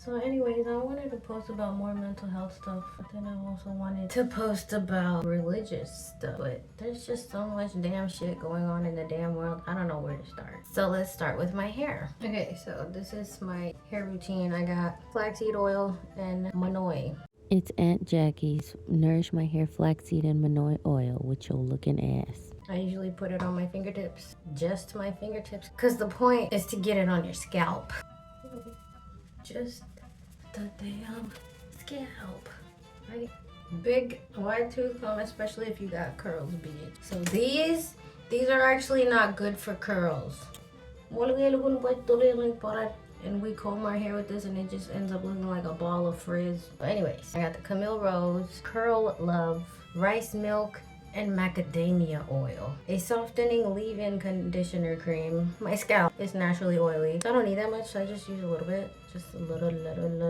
So anyways, I wanted to post about more mental health stuff, but then I also wanted to post about religious stuff. But there's just so much damn shit going on in the damn world. I don't know where to start. So let's start with my hair. Okay, so this is my hair routine. I got flaxseed oil and Monoi. It's Aunt Jackie's Nourish My Hair Flaxseed and Monoi Oil with your looking ass. I usually put it on my fingertips, just my fingertips, because the point is to get it on your scalp. Just the damn scalp, right? Big wide tooth comb, especially if you got curls, bitch. So these are actually not good for curls. And we comb our hair with this and it just ends up looking like a ball of frizz. But anyways, I got the Camille Rose, Curl Love, Rice Milk, and macadamia oil. A softening leave-in conditioner cream. My scalp is naturally oily, so I don't need that much, so I just use a little bit. Just a little bit. And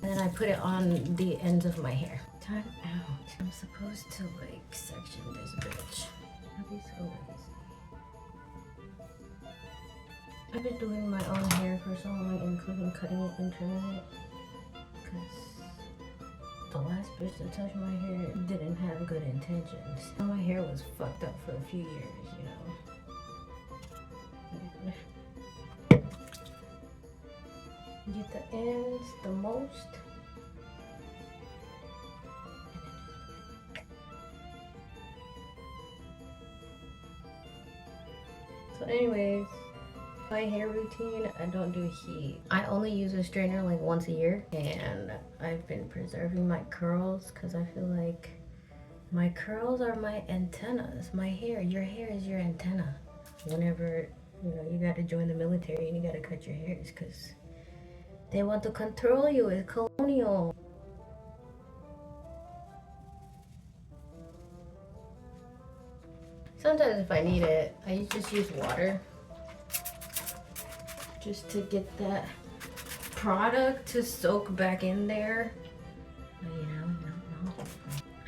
then I put it on the ends of my hair. Time out. I'm supposed to like section this bitch. I'll be so lazy. I've been doing my own hair for so long, including cutting it and trimming it. Because the last bitch that touched my hair didn't have good intentions. My hair was fucked up for a few years, you know. Get the ends the most. So anyways, my hair routine, I don't do heat. I only use a straightener like once a year, and I've been preserving my curls because I feel like my curls are my antennas. My hair, your hair is your antenna. Whenever, you know, you gotta join the military and you gotta cut your hairs because they want to control you. It's colonial. Sometimes if I need it, I just use water. Just to get that product to soak back in there. You know.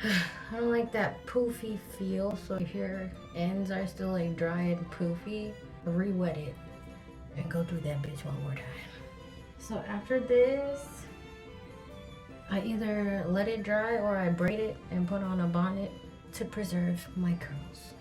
I don't like that poofy feel, so if your ends are still like dry and poofy, re-wet it and go through that bitch one more time. So after this, I either let it dry or I braid it and put on a bonnet to preserve my curls.